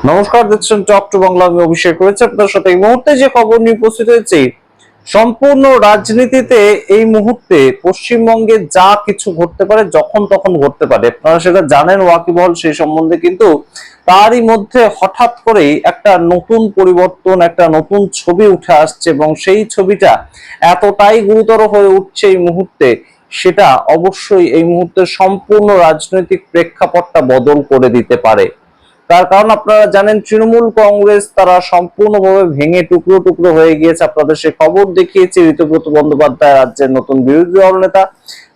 নমস্কার, দেখছেন talk to Bangla. আমি অভিষেক রয়েছে আপনার সাথে। এই মুহূর্তে যে খবর নিয়ে উপস্থিত হয়েছে, সম্পূর্ণ রাজনীতিতে এই মুহূর্তে পশ্চিমবঙ্গে যা কিছু ঘটতে পারে, যখন তখন ঘটতে পারে, আপনারা সেটা জানেন ওয়াকিবহল সেই সম্বন্ধে। কিন্তু তারই মধ্যে হঠাৎ করেই একটা নতুন পরিবর্তন, একটা নতুন ছবি উঠে আসছে এবং সেই ছবিটা এতটাই গুরুতর হয়ে উঠছে এই মুহূর্তে, সেটা অবশ্যই এই মুহূর্তে সম্পূর্ণ রাজনৈতিক প্রেক্ষাপটটা বদল করে দিতে পারে। তার কারণ আপনারা জানেন, তৃণমূল কংগ্রেস তারা সম্পূর্ণভাবে ভেঙে টুকরো টুকরো হয়ে গিয়েছে। আপনাদের সে খবর দেখিয়েছি, ঋতব্রত বন্দ্যোপাধ্যায় রাজ্যের নতুন বিরোধী দল নেতা,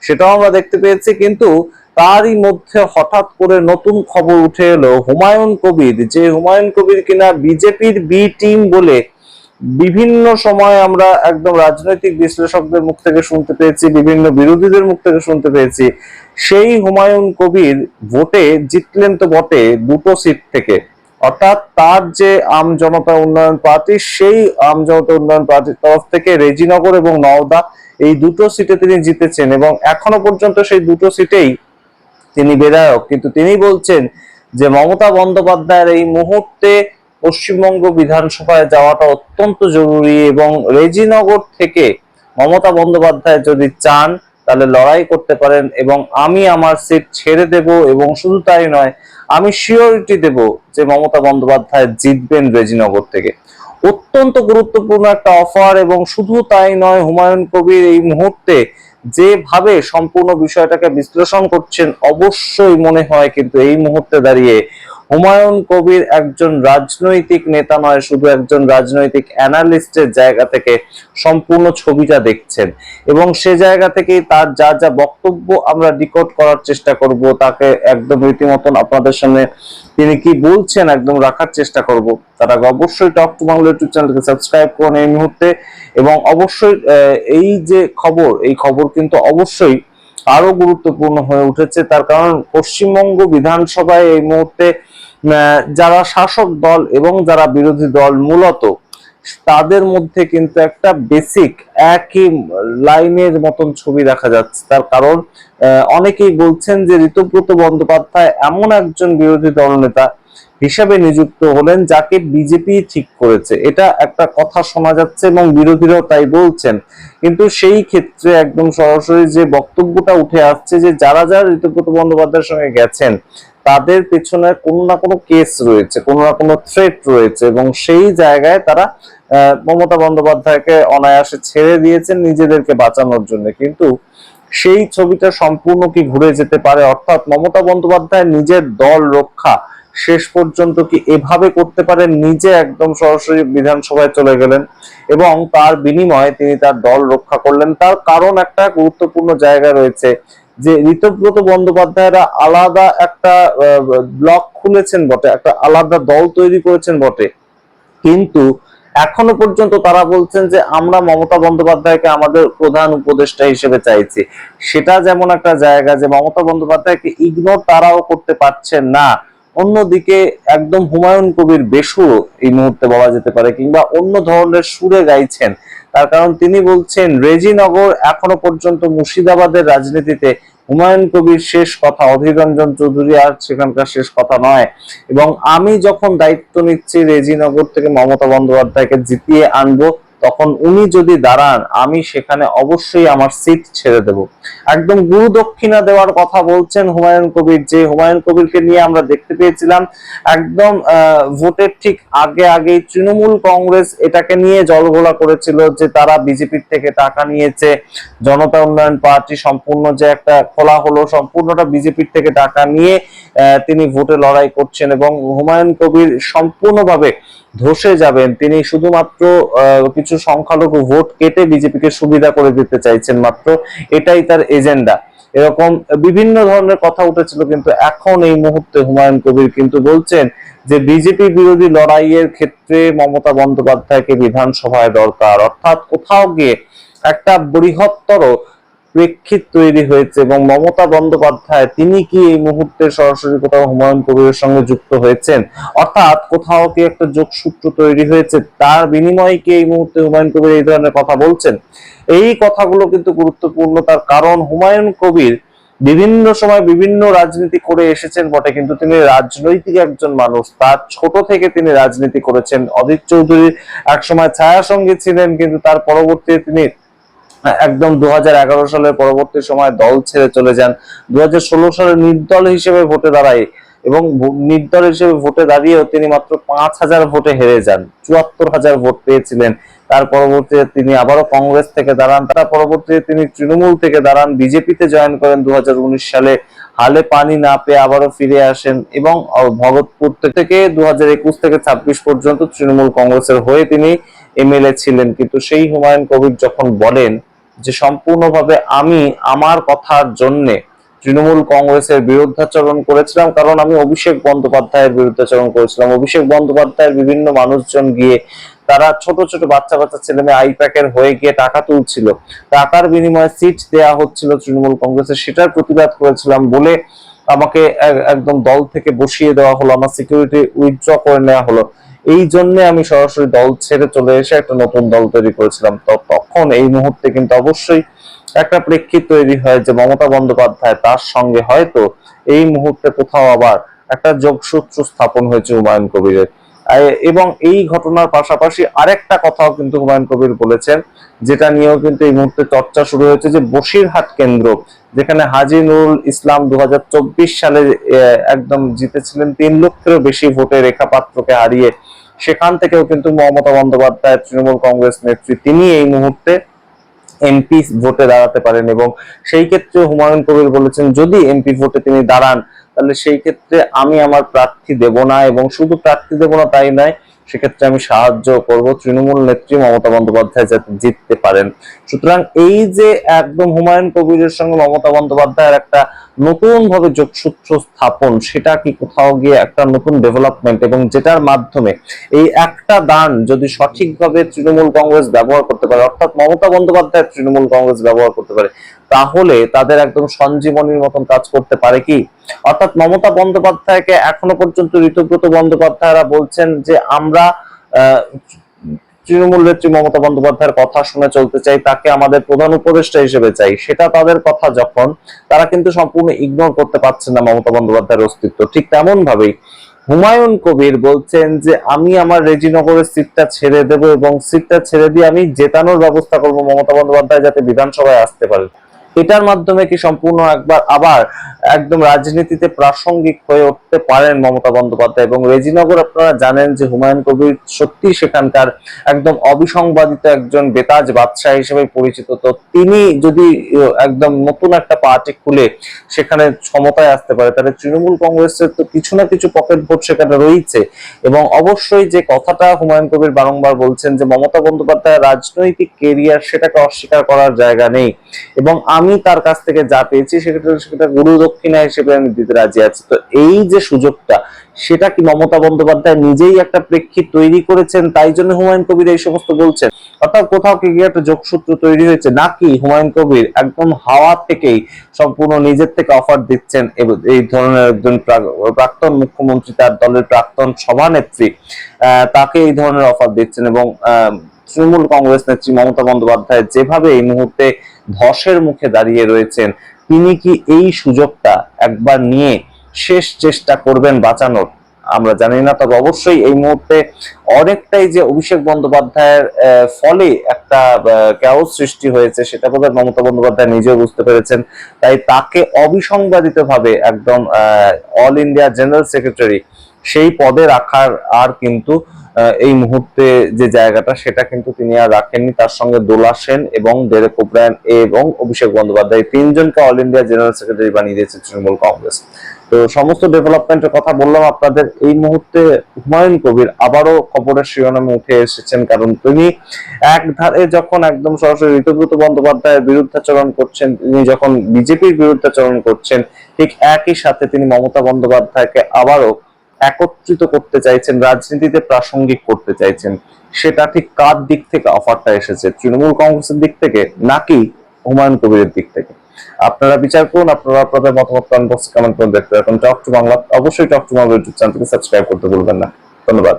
সেটাও আমরা দেখতে পেয়েছি। কিন্তু তারই মধ্যে হঠাৎ করে নতুন খবর উঠে এলো হুমায়ুন কবির, যে হুমায়ুন কবির কিনা বিজেপির বি টিম বলে বিভিন্ন সময় আমরা একদম রাজনৈতিক বিশ্লেষকদের মুখ থেকে শুনতে পেয়েছি, বিভিন্ন বিরোধীদের মুখ থেকে শুনতে পেয়েছি, সেই হুমায়ুন কবির ভোটে জিতলেন তো বটে দুটো সিট থেকে। অর্থাৎ তার যে আম জনতা উন্নয়ন পার্টি, সেই আম জনতা উন্নয়ন পার্টির তরফ থেকে রেজিনগর এবং নওদা এই দুটো সিটে তিনি জিতেছেন এবং এখনো পর্যন্ত সেই দুটো সিটেই তিনি বিধায়ক। কিন্তু তিনি বলছেন যে মমতা বন্দ্যোপাধ্যায়ের এই মুহূর্তে পশ্চিমবঙ্গ বিধানসভায় যাওয়াটা অত্যন্ত জরুরি এবং রেজিনগর থেকে মমতা বন্দ্যোপাধ্যায় যদি চান তাহলে লড়াই করতে পারেন এবং আমি আমার সিট ছেড়ে দেব। এবং শুধু তাই নয়, আমি সিওরিটি দেব যে মমতা বন্দ্যোপাধ্যায় জিতবেন রেজিনগর থেকে। অত্যন্ত গুরুত্বপূর্ণ একটা অফার। এবং শুধু তাই নয়, হুমায়ুন কবির এই মুহূর্তে যেভাবে সম্পূর্ণ বিষয়টাকে বিশ্লেষণ করছেন, অবশ্যই মনে হয় কিন্তু এই মুহূর্তে দাঁড়িয়ে হুমায়ুন কবির একজন রাজনৈতিক নেতা নয়, শুধু একজন রাজনৈতিক অ্যানালিস্টের জায়গা থেকে সম্পূর্ণ ছবিটা দেখছেন। এবং সে জায়গা থেকেই তার যা যা বক্তব্য আমরা ডিকোড করার চেষ্টা করব, তাকে একদম রীতিমতন আপনাদের সামনে তিনি কি বলছেন একদম রাখার চেষ্টা করব। তার আগে অবশ্যই টক টু বাংলা ইউটিউব চ্যানেলকে সাবস্ক্রাইব করুন এই মুহূর্তে। এবং অবশ্যই এই যে খবর, এই খবর কিন্তু অবশ্যই আরো গুরুত্বপূর্ণ হয়ে উঠেছে। তার কারণ পশ্চিমবঙ্গ বিধানসভায় এই মুহূর্তে যারা শাসক দল এবং যারা বিরোধী দল, মূলত তাদের মধ্যে কিন্তু একটা বেসিক একই লাইনের মতন ছবি দেখা যাচ্ছে। তার কারণ অনেকেই বলছেন যে ঋতব্রত বন্দ্যোপাধ্যায় এমন একজন বিরোধী দল নেতা হিসাবে নিযুক্ত হলেন যাকে বিজেপি ঠিক করেছে, এটা একটা কথা শোনা যাচ্ছে এবং বিরোধীরাও তাই বলছেন। কিন্তু সেই ক্ষেত্রে একদম সরাসরি যে বক্তব্যটা উঠে আসছে যে যারা যারা ঋতব্রত বন্দ্যোপাধ্যায়ের সঙ্গে গেছেন তাদের পেছনে কোনো না কোনো কেস রয়েছে, কোনো না কোনো থ্রেট রয়েছে এবং সেই জায়গায় তারা মমতা বন্দ্যোপাধ্যায়কে অনায়াসে ছেড়ে দিয়েছেন নিজেদেরকে বাঁচানোর জন্য। কিন্তু সেই ছবিটা সম্পূর্ণ কি ঘুরে যেতে পারে? অর্থাৎ মমতা বন্দ্যোপাধ্যায় নিজের দল রক্ষা শেষ পর্যন্ত কি এভাবে করতে পারেন? নিজে একদম সরাসরি বিধানসভায় চলে গেলেন এবং তার বিনিময়ে তিনি তার দল রক্ষা করলেন। তার কারণ একটা গুরুত্বপূর্ণ জায়গা রয়েছে যে ঋতব্রত বন্দ্যোপাধ্যায়রা আলাদা একটা ব্লক খুলেছেন বটে, একটা আলাদা দল তৈরি করেছেন বটে, কিন্তু এখনো পর্যন্ত তারা বলছেন যে আমরা মমতা বন্দ্যোপাধ্যায়কে আমাদের প্রধান উপদেষ্টা হিসেবে চাইছি। সেটা যেমন একটা জায়গা যে মমতা বন্দ্যোপাধ্যায়কে ইগনোর তারাও করতে পারছেন না। অন্যদিকে একদম হুমায়ুন কবির বেসুর এই মুহূর্তে বলা যেতে পারে, কিংবা অন্য ধরনের সুরে গাইছেন। তার কারণ তিনি বলছেন রেজিনগর এখনো পর্যন্ত মুর্শিদাবাদের রাজনীতিতে হুমায়ুন কবির শেষ কথা, অধীর রঞ্জন চৌধুরী আর সেখানকার শেষ কথা নয়। এবং আমি যখন দায়িত্ব নিচ্ছি রেজিনগর থেকে মমতা বন্দ্যোপাধ্যায়কে জিতিয়ে আনবো, তখন উনি যদি দাঁড়ান আমি সেখানে অবশ্যই আমার সিট ছেড়ে দেব। একদম গুরু দক্ষিণা দেওয়ার কথা বলছেন হুমায়ুন কবির, যে হুমায়ুন কবিরকে নিয়ে আমরা দেখতে পেয়েছিলাম একদম ভোটের ঠিক আগে আগেই তৃণমূল কংগ্রেস এটাকে নিয়ে জলঘোলা করেছিল যে তারা বিজেপির থেকে টাকা নিয়েছে, জনতা উন্নয়ন পার্টি সম্পূর্ণ যে একটা খোলা হলো, সম্পূর্ণটা বিজেপির থেকে টাকা নিয়ে তিনি ভোটে লড়াই করছেন এবং হুমায়ুন কবির সম্পূর্ণভাবে ধসে যাবেন। তিনি শুধুমাত্র কিছু সংখ্যালঘু ভোট কেটে বিজেপিকে সুবিধা করে দিতে চাইছেন মাত্র, এটাই তার এজেন্ডা। এরকম বিভিন্ন ধরনের কথা উঠেছিল। কিন্তু এখন এই মুহূর্তে হুমায়ুন কবির কিন্তু বলছেন যে বিজেপি বিরোধী লড়াইয়ের ক্ষেত্রে মমতা বন্দ্যোপাধ্যায়কে বিধানসভায় দরকার। অর্থাৎ কোথাও গিয়ে একটা বৃহত্তর প্রেক্ষিত তৈরি হয়েছে এবং মমতা বন্দ্যোপাধ্যায় তিনি কি এই মুহূর্তে সরাসরি কোথাও হুমায়ুন কবিরের সঙ্গে যুক্ত হয়েছেন, অর্থাৎ কোথাও কি একটা যোগসূত্র তৈরি হয়েছে, তার বিনিময়ে কি এই মুহূর্তে হুমায়ুন কবির এই ধরনের কথা বলছেন? এই কথাগুলো কিন্তু গুরুত্বপূর্ণ। তার কারণ হুমায়ুন কবির বিভিন্ন সময় বিভিন্ন রাজনীতি করে এসেছেন বটে, কিন্তু তিনি রাজনৈতিক একজন মানুষ। তার ছোট থেকে তিনি রাজনীতি করেছেন। অধীর চৌধুরী একসময় ছায়া সঙ্গী ছিলেন, কিন্তু তার পরবর্তীতে তিনি একদম 2011 সালের পরবর্তী সময় দল ছেড়ে চলে যান। 2016 সালে নির্দল হিসেবে ভোটে দাঁড়ায় এবং নির্দল হিসেবে ভোটে দাঁড়িয়েও তিনি মাত্র 5,000 ভোটে হেরে যান। 74,000 ভোট পেয়েছিলেন। তার পরবর্তীতে তিনি আবারও কংগ্রেস থেকে দাঁড়ান। তার পরবর্তীতে তিনি তৃণমূল থেকে দাঁড়ান, বিজেপিতে জয়েন করেন 2019 সালে। হালে পানি না পেয়ে আবারও ফিরে আসেন এবং ভগৎপুর থেকে 2021 থেকে 26 পর্যন্ত তৃণমূল কংগ্রেসের হয়ে তিনি এমএলএ ছিলেন। কিন্তু সেই হুমায়ুন কবির যখন বলেন যে সম্পূর্ণভাবে আমি আমার কথার জন্যে তৃণমূল কংগ্রেসের বিরুদ্ধাচরণ করেছিলাম, কারণ আমি অভিষেক বন্দ্যোপাধ্যায়ের বিরুদ্ধাচরণ করেছিলাম। অভিষেক বন্দ্যোপাধ্যায়ের বিভিন্ন মানুষজন গিয়ে তারা ছোট ছোট বাচ্চা বাচ্চা ছেলে মেয়ে আইপ্যাকের হয়ে গিয়ে টাকা তুলছিল, টাকার বিনিময়ে সিট দেয়া হচ্ছিল তৃণমূল কংগ্রেসের, সেটার প্রতিবাদ করেছিলাম বলে আমাকে একদম দল থেকে বসিয়ে দেওয়া হলো, আমার সিকিউরিটি উইথড্র করে নেওয়া হলো। এই জন্য আমি সরাসরি দল ছেড়ে চলে এসে একটা নতুন দল তৈরি করেছিলাম। তো তখন এই মুহূর্তে কিন্তু অবশ্যই একটা প্রেক্ষিত তৈরি হয় যে মমতা বন্দ্যোপাধ্যায় তার সঙ্গে হয়তো এই মুহূর্তে কোথাও আবার একটা যোগসূত্র স্থাপন হয়েছে হুমায়ুন কবিরের। এবং এই ঘটনার পাশাপাশি আরেকটা কথাও কিন্তু হুমায়ুন কবির বলেছেন, যেটা নিয়েও কিন্তু এই মুহূর্তে চর্চা শুরু হয়েছে, যে বসিরহাট কেন্দ্র যেখানে হাজী নুরুল ইসলাম 2024 সালে একদম জিতেছিলেন 3 লক্ষেরও বেশি ভোটে রেখা পাত্রকে হারিয়ে, সেখান থেকেও কিন্তু মমতা বন্দ্যোপাধ্যায় তৃণমূল কংগ্রেস নেত্রী তিনি এই মুহূর্তে এমপি ভোটে দাঁড়াতে পারেন। এবং সেই ক্ষেত্রে হুমায়ুন কবির বলেছেন যদি এমপি ভোটে তিনি দাঁড়ান তাহলে সেই ক্ষেত্রে আমি আমার প্রার্থী দেব না, এবং শুধু প্রার্থী দেব না তাই নয়, সেক্ষেত্রে আমি সাহায্য করব তৃণমূল নেত্রী মমতা বন্দ্যোপাধ্যায় যাতে জিততে পারেন। সুতরাং এই যে একদম হুমায়ুন কবিরের সঙ্গে মমতা বন্দ্যোপাধ্যায়ের একটা নতুন ভাবে যোগসূত্র স্থাপন, সেটা কি কোথাও গিয়ে একটা নতুন ডেভেলপমেন্ট, এবং যেটার মাধ্যমে এই একটা দান যদি সঠিকভাবে তৃণমূল কংগ্রেস ব্যবহার করতে পারে, অর্থাৎ মমতা বন্দ্যোপাধ্যায় তৃণমূল কংগ্রেস ব্যবহার করতে পারে, তাহলে তাদের একদম সঞ্জীবনীর মতন কাজ করতে পারে কি। অর্থাৎ মমতা বন্দ্যোপাধ্যায়কে এখনো পর্যন্ত ঋতব্রত বন্দ্যোপাধ্যায়রা বলছেন যে আমরা তৃণমূল নেত্রী মমতা বন্দ্যোপাধ্যায়ের কথা শুনে চলতে চাই, তাকে আমাদের প্রধান উপদেষ্টা হিসেবে চাই, সেটা তাদের কথা যখন তারা কিন্তু সম্পূর্ণ ইগনোর করতে পারছেন না মমতা বন্দ্যোপাধ্যায়ের অস্তিত্ব, ঠিক তেমন ভাবেই হুমায়ুন কবির বলছেন যে আমি আমার রেজিনগরের সিটটা ছেড়ে দেব এবং সিটটা ছেড়ে দিয়ে আমি জেতানোর ব্যবস্থা করব মমতা বন্দ্যোপাধ্যায় যাতে বিধানসভায় আসতে পারে। এটার মাধ্যমে কি সম্পূর্ণ একবার আবার একদম রাজনীতিতে প্রাসঙ্গিক হয়ে উঠতে পারেন মমতা বন্দ্যোপাধ্যায়। এবং রেজিনগর আপনারা জানেন যে হুমায়ুন কবির সত্যি সেখানকার একদম অবিসংবাদিত একজন বেতাজ বাদশাহ হিসেবে পরিচিত। তো তিনি যদি একদম নতুন একটা পার্টি খুলে সেখানে ক্ষমতায় আসতে পারে, তাহলে তৃণমূল কংগ্রেসের তো কিছু না কিছু পকেট ভোট সেখানে রয়েছে। এবং অবশ্যই যে কথাটা হুমায়ুন কবির বারংবার বলছেন যে মমতা বন্দ্যোপাধ্যায়ের রাজনৈতিক কেরিয়ার, সেটাকে অস্বীকার করার জায়গা নেই, এবং আমি তার কাছ থেকে যা পেয়েছি সেটা গুরু দক্ষিণা হিসেবে আমি দিতে রাজি আছি। তো এই যে সুযোগটা, সেটা কি মমতা বন্দ্যোপাধ্যায় নিজেই একটা প্রেক্ষিত তৈরি করেছেন, তাই জন্য হুমায়ুন কবির এই সমস্ত বলছেন? অর্থাৎ কোথাও কি একটা যোগসূত্র তৈরি হয়েছে, নাকি হুমায়ুন কবির একদম হাওয়া থেকেই সম্পূর্ণ নিজের থেকে অফার দিচ্ছেন এই ধরনের একজন প্রাক্তন মুখ্যমন্ত্রী, তার দলের প্রাক্তন সভানেত্রী, তাকে এই ধরনের অফার দিচ্ছেন? এবং তৃণমূল কংগ্রেস নেত্রী মমতা বন্দ্যোপাধ্যায় যেভাবে এই মুহূর্তে ধসের মুখে দাঁড়িয়ে রয়েছেন, তিনি কি এই সুযোগটা একবার নিয়ে শেষ চেষ্টা করবেন বাঁচানোর? আমরা জানি না, তবে অবশ্যই এই মুহূর্তে অনেকটাই যে অভিষেক বন্দ্যোপাধ্যায়ের ফলে একটা ক্যাওস সৃষ্টি হয়েছে, সেটা বোধহয় মমতা বন্দ্যোপাধ্যায় নিজেও বুঝতে পেরেছেন। তাই তাকে অবিসংবাদিত ভাবে একদম অল ইন্ডিয়া জেনারেল সেক্রেটারি সেই পদে রাখার আর কিন্তু এই মুহূর্তে যে জায়গাটা, সেটা কিন্তু তিনি আর রাখেননি। তার সঙ্গে দোলা সেন এবং ডেরেক ওব্রায়ান এবং অভিষেক বন্দ্যোপাধ্যায়, তিনজনকে অল ইন্ডিয়া জেনারেল সেক্রেটারি বানিয়ে দিয়েছে তৃণমূল কংগ্রেস। তো সমস্ত ডেভেলপমেন্টের কথা বললাম আপনাদের। এই মুহূর্তে হুমায়ুন কবির আবারও খবরের শিরোনামে উঠে এসেছেন, কারণ তিনি এক ধারে যখন একদম সরাসরি ঋতব্রত বন্দ্যোপাধ্যায়ের বিরুদ্ধাচরণ করছেন, তিনি যখন বিজেপির বিরুদ্ধাচরণ করছেন, ঠিক একই সাথে তিনি মমতা বন্দ্যোপাধ্যায়কে আবারও একত্রিত করতে চাইছেন, রাজনীতিতে প্রাসঙ্গিক করতে চাইছেন। সেটা ঠিক কার দিক থেকে অফারটা এসেছে, তৃণমূল কংগ্রেসের দিক থেকে নাকি হুমায়ুন কবিরের দিক থেকে? আপনারা বিচার করুন। আপনারা আপনাদের মতামত কমেন্ট বক্সে কমেন্ট করে দেখতে পারেন। টক টু বাংলা, অবশ্যই টক টু বাংলা ইউটিউব চ্যানেলকে সাবস্ক্রাইব করতে ভুলবেন না। ধন্যবাদ।